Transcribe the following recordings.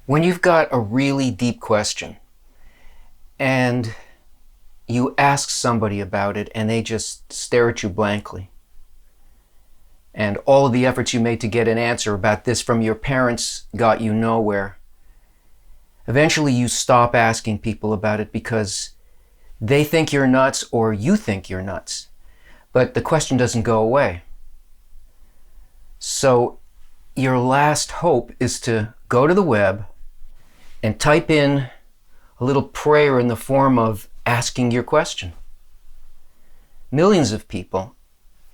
When you've got a really deep question and you ask somebody about it and they just stare at you blankly, and all of the efforts you made to get an answer about this from your parents got you nowhere, eventually you stop asking people about it because they think you're nuts or you think you're nuts. But the question doesn't go away. So your last hope is to go to the web and type in a little prayer in the form of asking your question. Millions of people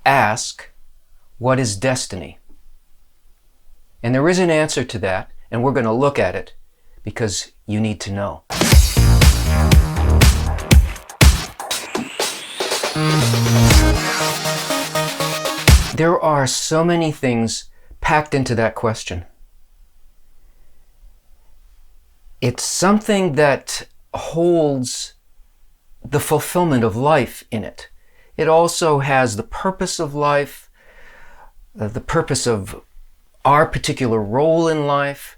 ask, what is destiny? And there is an answer to that, and we're going to look at it because you need to know. There are so many things packed into that question. It's something that holds the fulfillment of life in it. It also has the purpose of life, the purpose of our particular role in life,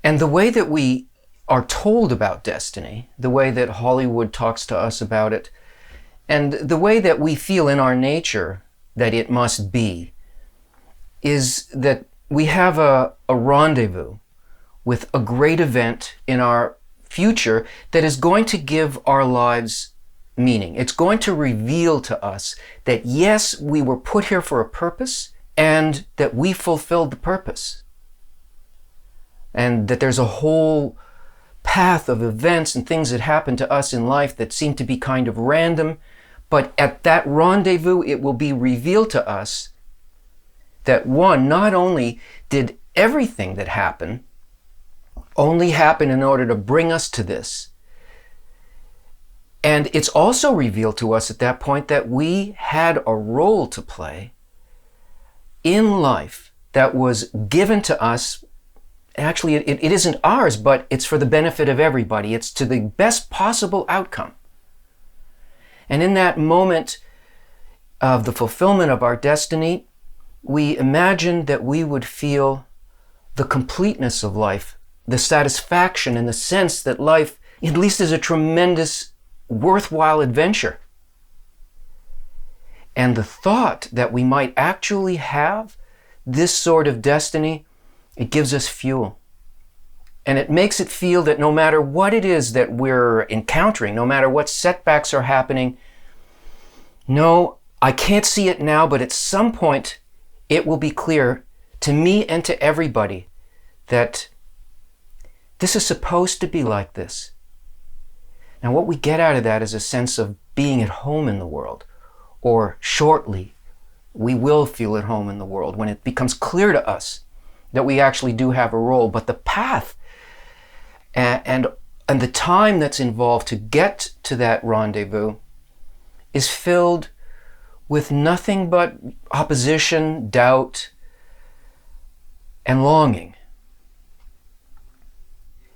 and the way that we are told about destiny, the way that Hollywood talks to us about it, and the way that we feel in our nature that it must be, is that we have a rendezvous with a great event in our future that is going to give our lives meaning. It's going to reveal to us that yes, we were put here for a purpose and that we fulfilled the purpose. And that there's a whole path of events and things that happen to us in life that seem to be kind of random, but at that rendezvous it will be revealed to us that one, not only did everything that happened only happen in order to bring us to this, and it's also revealed to us at that point that we had a role to play in life that was given to us. Actually, it isn't ours, but it's for the benefit of everybody. It's to the best possible outcome. And in that moment of the fulfillment of our destiny, we imagined that we would feel the completeness of life, the satisfaction and the sense that life, at least, is a tremendous, worthwhile adventure. And the thought that we might actually have this sort of destiny, it gives us fuel. And it makes it feel that no matter what it is that we're encountering, no matter what setbacks are happening, no, I can't see it now, but at some point it will be clear to me and to everybody that this is supposed to be like this. Now, what we get out of that is a sense of being at home in the world, or shortly, we will feel at home in the world when it becomes clear to us that we actually do have a role. But the path and the time that's involved to get to that rendezvous is filled with nothing but opposition, doubt, and longing.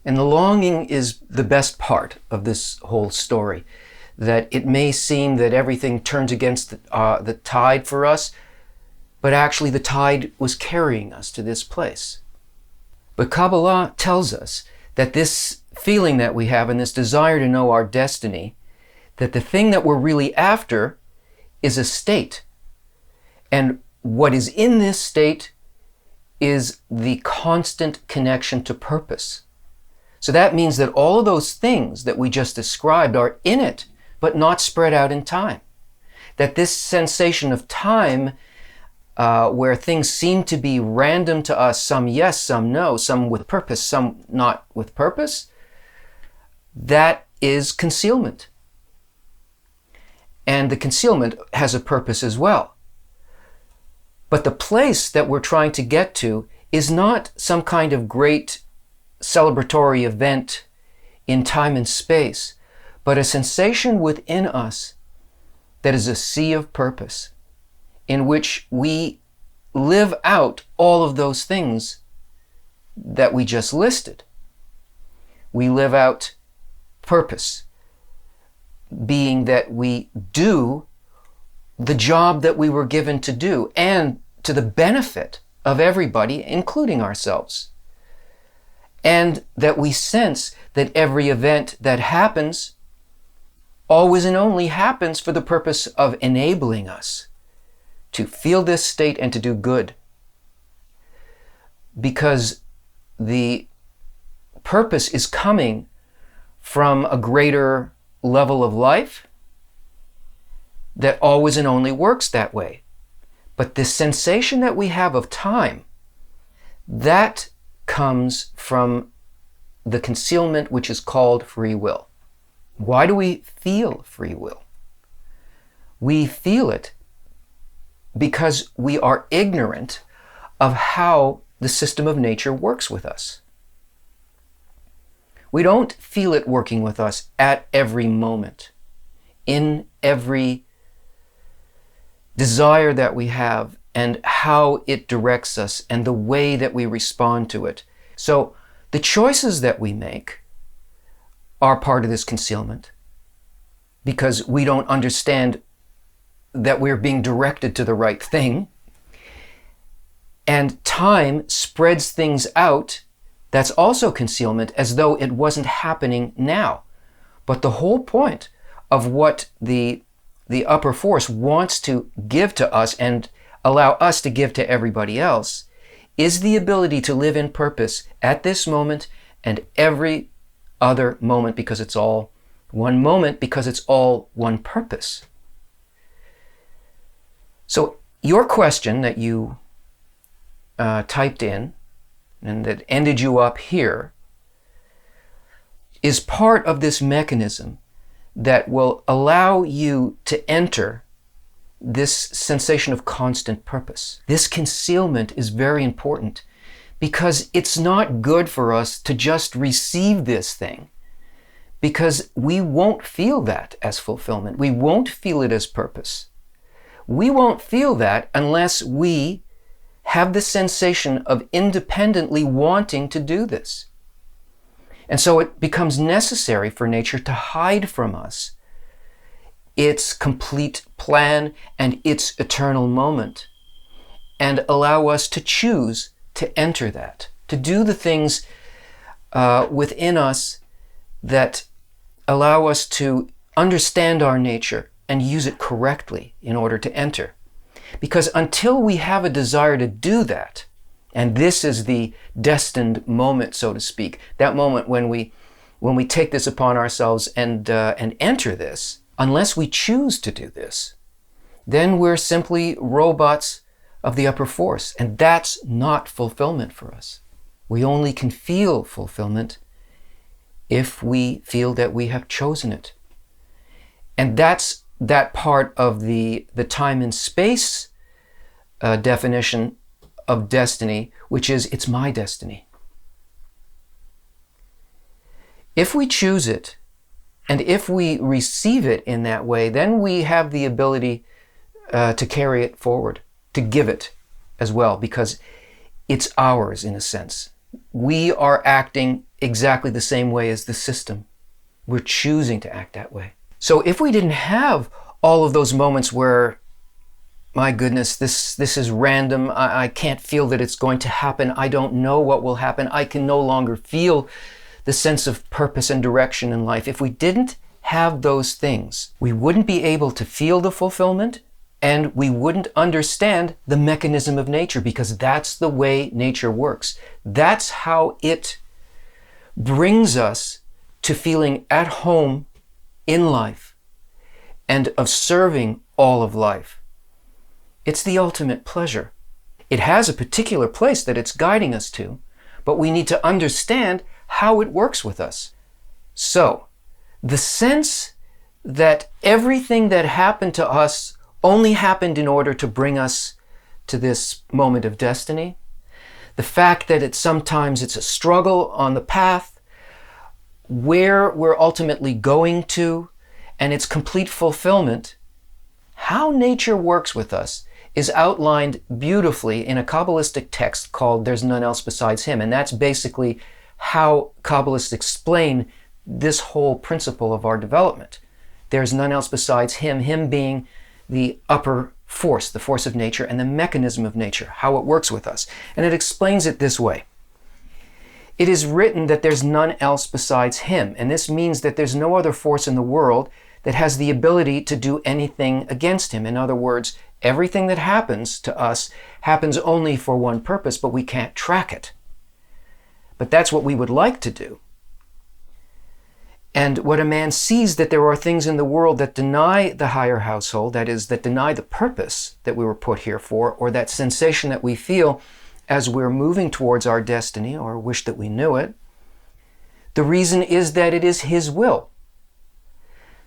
And the longing is the best part of this whole story, that it may seem that everything turns against the tide for us, but actually the tide was carrying us to this place. But Kabbalah tells us that this feeling that we have and this desire to know our destiny, that the thing that we're really after is a state. And what is in this state is the constant connection to purpose. So that means that all of those things that we just described are in it, but not spread out in time. That this sensation of time, where things seem to be random to us, some yes, some no, some with purpose, some not with purpose, that is concealment. And the concealment has a purpose as well. But the place that we're trying to get to is not some kind of great celebratory event in time and space, but a sensation within us that is a sea of purpose, in which we live out all of those things that we just listed. We live out purpose, being that we do the job that we were given to do, and to the benefit of everybody, including ourselves. and that we sense that every event that happens always and only happens for the purpose of enabling us to feel this state and to do good. Because the purpose is coming from a greater level of life that always and only works that way. But this sensation that we have of time, that comes from the concealment which is called free will. Why do we feel free will? We feel it because we are ignorant of how the system of nature works with us. We don't feel it working with us at every moment, in every desire that we have, and how it directs us and the way that we respond to it. So the choices that we make are part of this concealment because we don't understand that we're being directed to the right thing. And time spreads things out. That's also concealment, as though it wasn't happening now. But the whole point of what the upper force wants to give to us and allow us to give to everybody else is the ability to live in purpose at this moment and every other moment, because it's all one moment, because it's all one purpose. So your question that you typed in and that ended you up here is part of this mechanism that will allow you to enter this sensation of constant purpose. This concealment is very important because it's not good for us to just receive this thing, because we won't feel that as fulfillment. We won't feel it as purpose. We won't feel that unless we have the sensation of independently wanting to do this. And so it becomes necessary for nature to hide from us its complete plan and its eternal moment, and allow us to choose to enter that, to do the things within us that allow us to understand our nature and use it correctly in order to enter. Because until we have a desire to do that, and this is the destined moment, so to speak, that moment when we take this upon ourselves and enter this, unless we choose to do this, then we're simply robots of the upper force, and that's not fulfillment for us. We only can feel fulfillment if we feel that we have chosen it. And that's that part of the time and space definition of destiny, which is, it's my destiny. If we choose it, and if we receive it in that way, then we have the ability to carry it forward, to give it as well, because it's ours in a sense. We are acting exactly the same way as the system. We're choosing to act that way. So if we didn't have all of those moments where, my goodness, this is random, I can't feel that it's going to happen, I don't know what will happen, I can no longer feel the sense of purpose and direction in life. If we didn't have those things, we wouldn't be able to feel the fulfillment, and we wouldn't understand the mechanism of nature, because that's the way nature works. That's how it brings us to feeling at home in life and of serving all of life. It's the ultimate pleasure. It has a particular place that it's guiding us to, but we need to understand how it works with us. So, the sense that everything that happened to us only happened in order to bring us to this moment of destiny, the fact that sometimes it's a struggle on the path, where we're ultimately going to, and its complete fulfillment, how nature works with us is outlined beautifully in a Kabbalistic text called There's None Else Besides Him. And that's basically how Kabbalists explain this whole principle of our development. There's none else besides Him, Him being the upper force, the force of nature and the mechanism of nature, how it works with us. And it explains it this way. It is written that there's none else besides him, and this means that there's no other force in the world that has the ability to do anything against him. In other words, everything that happens to us happens only for one purpose, but we can't track it. But that's what we would like to do. And when a man sees that there are things in the world that deny the higher household, that is, that deny the purpose that we were put here for, or that sensation that we feel as we're moving towards our destiny, or wish that we knew it, the reason is that it is his will.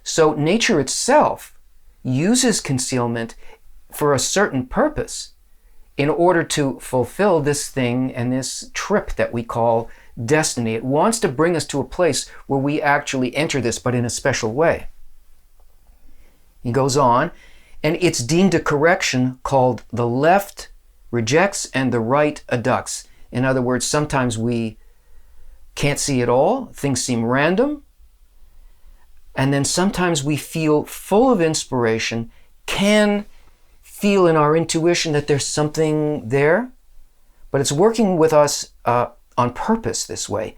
So nature itself uses concealment for a certain purpose in order to fulfill this thing and this trip that we call destiny. It wants to bring us to a place where we actually enter this, but in a special way. He goes on, and it's deemed a correction called the left rejects and the right adducts. In other words, sometimes we can't see it all, things seem random, and then sometimes we feel full of inspiration, can feel in our intuition that there's something there, but it's working with us on purpose this way.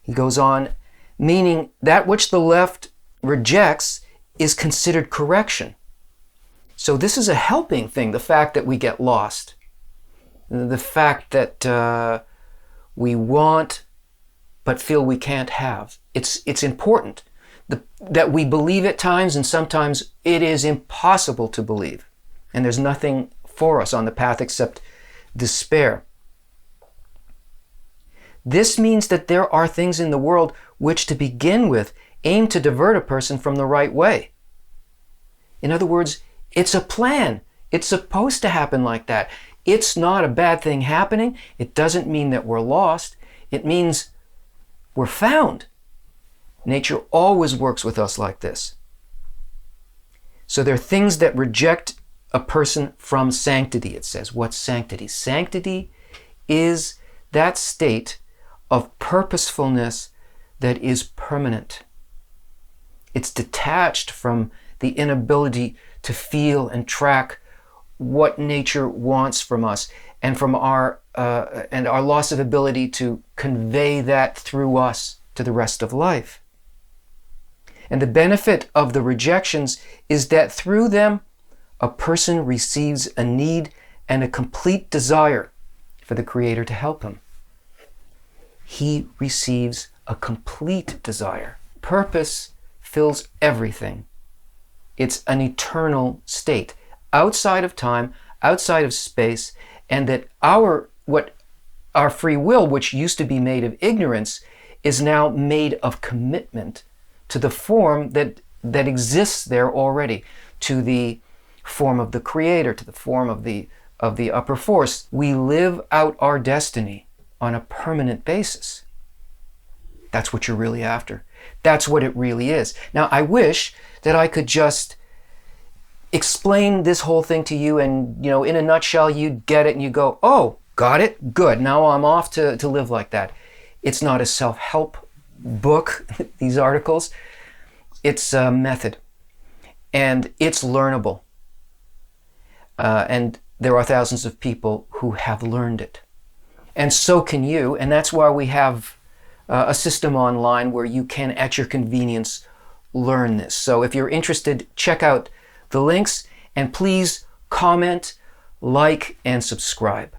He goes on, meaning that which the left rejects is considered correction. So this is a helping thing, the fact that we get lost. The fact that we want but feel we can't have. It's important that we believe at times, and sometimes it is impossible to believe. And there's nothing for us on the path except despair. This means that there are things in the world which, to begin with, aim to divert a person from the right way. In other words, it's a plan. It's supposed to happen like that. It's not a bad thing happening. It doesn't mean that we're lost. It means we're found. Nature always works with us like this. So there are things that reject a person from sanctity, it says. What's sanctity? Sanctity is that state of purposefulness that is permanent. It's detached from the inability to feel and track what nature wants from us, and from our loss of ability to convey that through us to the rest of life. And the benefit of the rejections is that through them, a person receives a need and a complete desire for the Creator to help him. He receives a complete desire. Purpose fills everything. It's an eternal state, outside of time, outside of space, and that our free will, which used to be made of ignorance, is now made of commitment to the form that exists there already, to the form of the Creator, to the form of the upper force. We live out our destiny on a permanent basis. That's what you're really after. That's what it really is. Now, I wish that I could just explain this whole thing to you, and in a nutshell, you'd get it and you go, oh, got it? Good. Now I'm off to live like that. It's not a self-help book, these articles. It's a method, and it's learnable. And there are thousands of people who have learned it. And so can you, and that's why we have a system online where you can, at your convenience, learn this. So if you're interested, check out the links, and please comment, like, and subscribe.